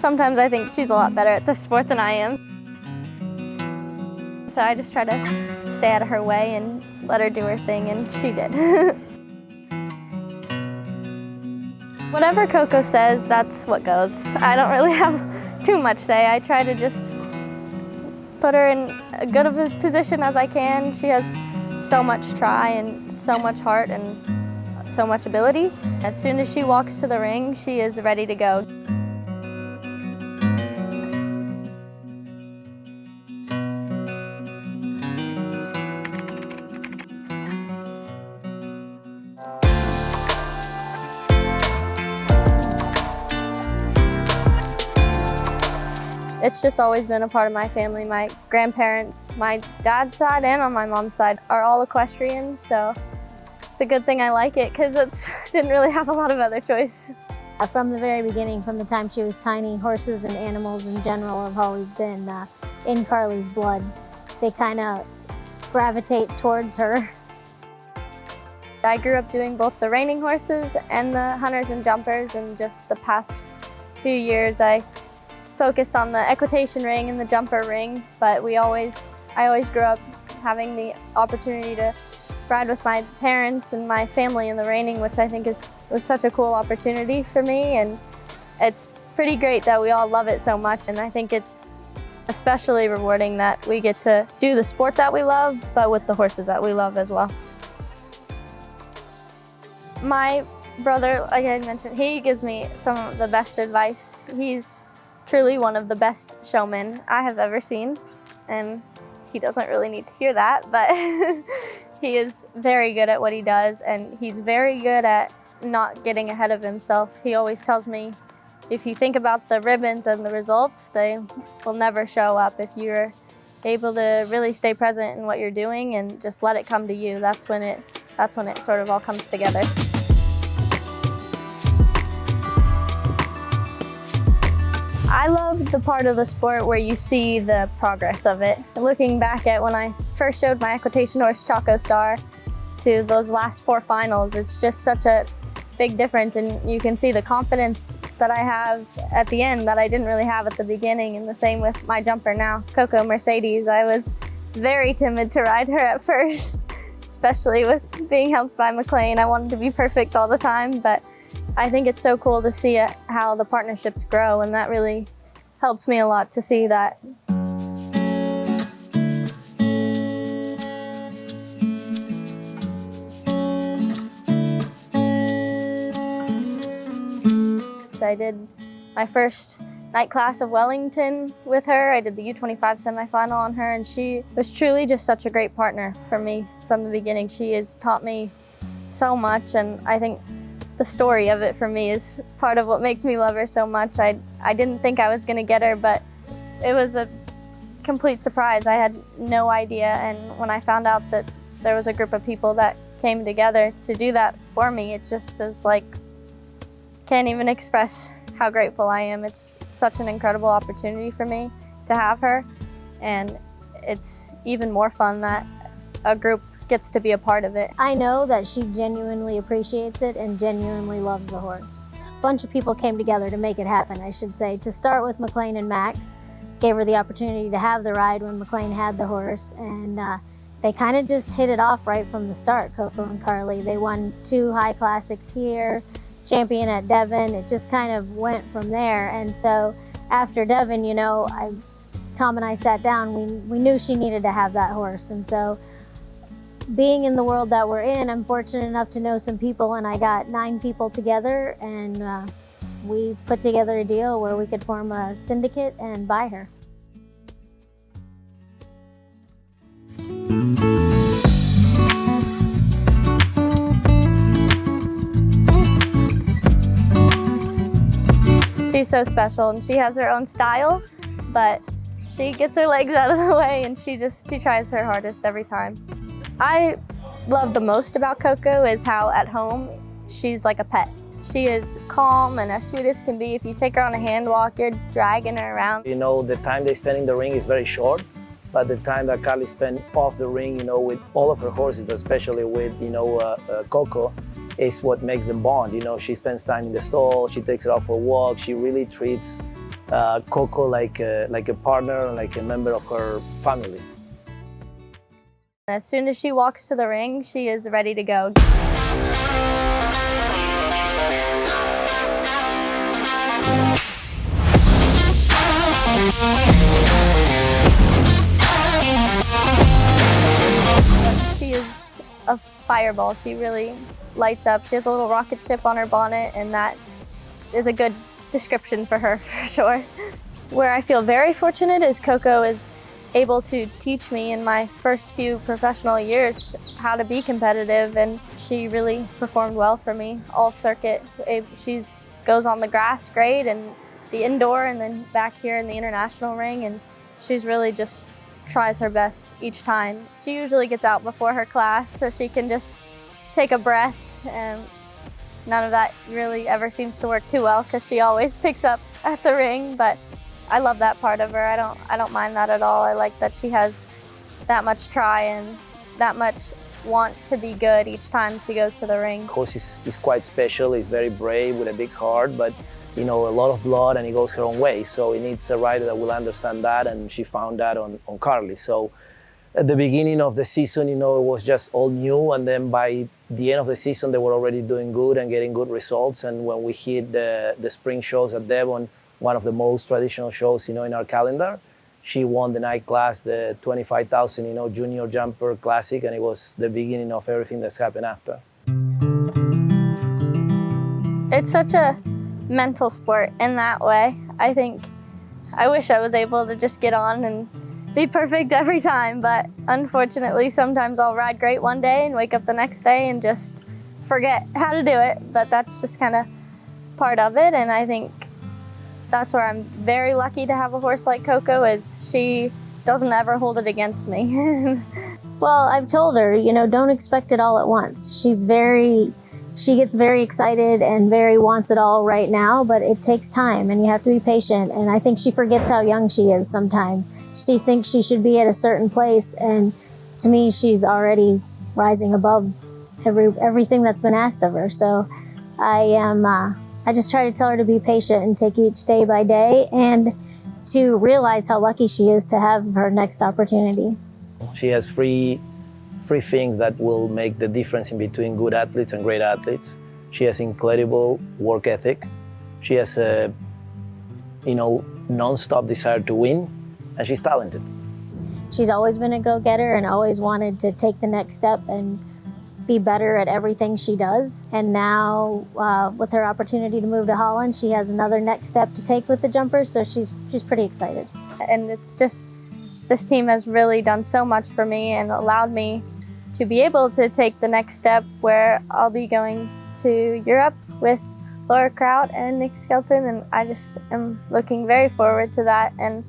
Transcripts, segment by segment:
sometimes I think she's a lot better at this sport than I am. So I just try to stay out of her way and let her do her thing, and she did. Whatever Coco says, that's what goes. I don't really have too much say. I try to just put her in as good of a position as I can. She has so much try and so much heart and so much ability. As soon as she walks to the ring, she is ready to go. It's just always been a part of my family. My grandparents, my dad's side and on my mom's side, are all equestrian, so it's a good thing I like it because it didn't really have a lot of other choice. From the very beginning, from the time she was tiny, horses and animals in general have always been in Carlee's blood. They kind of gravitate towards her. I grew up doing both the reining horses and the hunters and jumpers, and just the past few years I focused on the equitation ring and the jumper ring, but I always grew up having the opportunity to ride with my parents and my family in the reining, which I think was such a cool opportunity for me, and it's pretty great that we all love it so much, and I think it's especially rewarding that we get to do the sport that we love, but with the horses that we love as well. My brother, like I mentioned, he gives me some of the best advice. He's truly one of the best showmen I have ever seen, and he doesn't really need to hear that, but he is very good at what he does, and he's very good at not getting ahead of himself. He always tells me, if you think about the ribbons and the results, they will never show up. If you're able to really stay present in what you're doing and just let it come to you, that's when it sort of all comes together. I love the part of the sport where you see the progress of it. Looking back at when I first showed my equitation horse Choco Star to those last 4 finals, it's just such a big difference, and you can see the confidence that I have at the end that I didn't really have at the beginning, and the same with my jumper now, Coco Mercedes. I was very timid to ride her at first, especially with being helped by Maclay. I wanted to be perfect all the time, but I think it's so cool to see how the partnerships grow, and that really helps me a lot to see that. I did my first night class of Wellington with her. I did the U25 semifinal on her, and she was truly just such a great partner for me from the beginning. She has taught me so much, and I think the story of it for me is part of what makes me love her so much. I didn't think I was going to get her, but it was a complete surprise. I had no idea, and when I found out that there was a group of people that came together to do that for me, it just was like, can't even express how grateful I am. It's such an incredible opportunity for me to have her, and it's even more fun that a group gets to be a part of it. I know that she genuinely appreciates it and genuinely loves the horse. A bunch of people came together to make it happen, I should say. To start with, McLean and Max gave her the opportunity to have the ride when McLean had the horse, and they kind of just hit it off right from the start, Coco and Carlee. They won 2 high classics here, champion at Devon. It just kind of went from there. And so after Devon, you know, Tom and I sat down, we knew she needed to have that horse. And so being in the world that we're in, I'm fortunate enough to know some people, and I got 9 people together, and we put together a deal where we could form a syndicate and buy her. She's so special, and she has her own style, but she gets her legs out of the way, and she tries her hardest every time. I love the most about Coco is how at home she's like a pet. She is calm and as sweet as can be. If you take her on a hand walk, you're dragging her around. You know, the time they spend in the ring is very short, but the time that Carlee spent off the ring, you know, with all of her horses, but especially with, you know, Coco, is what makes them bond. You know, she spends time in the stall, she takes her out for walks, she really treats Coco like a partner, like a member of her family. As soon as she walks to the ring, she is ready to go. She is a fireball. She really lights up. She has a little rocket ship on her bonnet, and that is a good description for her, for sure. Where I feel very fortunate is Coco is able to teach me in my first few professional years how to be competitive, and she really performed well for me all circuit. She goes on the grass great, and the indoor, and then back here in the international ring, and she's really just tries her best each time. She usually gets out before her class so she can just take a breath, and none of that really ever seems to work too well because she always picks up at the ring, but I love that part of her. I don't mind that at all. I like that she has that much try and that much want to be good each time she goes to the ring. Of course, he's quite special. He's very brave with a big heart, but a lot of blood, and he goes her own way. So he needs a rider that will understand that, and she found that on Carlee. So at the beginning of the season, it was just all new, and then by the end of the season, they were already doing good and getting good results. And when we hit the spring shows at Devon, one of the most traditional shows, in our calendar, she won the night class, the 25,000, junior jumper classic, and it was the beginning of everything that's happened after. It's such a mental sport in that way. I wish I was able to just get on and be perfect every time, but unfortunately sometimes I'll ride great one day and wake up the next day and just forget how to do it, but that's just kind of part of it. And I think that's where I'm very lucky to have a horse like Coco, is she doesn't ever hold it against me. Well, I've told her, don't expect it all at once. She gets very excited and very wants it all right now, but it takes time and you have to be patient. And I think she forgets how young she is sometimes. She thinks she should be at a certain place, and to me, she's already rising above everything that's been asked of her. So I just try to tell her to be patient and take each day by day, and to realize how lucky she is to have her next opportunity. She has three things that will make the difference in between good athletes and great athletes. She has incredible work ethic. She has a, non-stop desire to win, and she's talented. She's always been a go-getter and always wanted to take the next step and be better at everything she does. And now, with her opportunity to move to Holland, she has another next step to take with the jumpers, so she's pretty excited. And it's just, this team has really done so much for me and allowed me to be able to take the next step, where I'll be going to Europe with Laura Kraut and Nick Skelton, and I just am looking very forward to that, and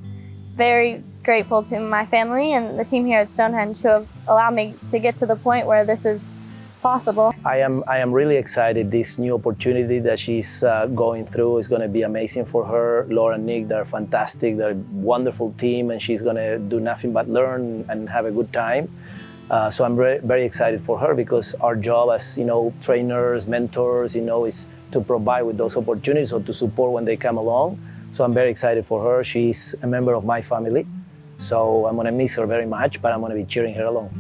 very grateful to my family and the team here at Stonehenge who have allowed me to get to the point where this is possible. I am really excited. This new opportunity that she's going through is going to be amazing for her. Laura and Nick, they're fantastic. They're a wonderful team, and she's going to do nothing but learn and have a good time. So I'm very, very excited for her, because our job as trainers, mentors, is to provide with those opportunities or to support when they come along. So I'm very excited for her. She's a member of my family, so I'm going to miss her very much, but I'm going to be cheering her along.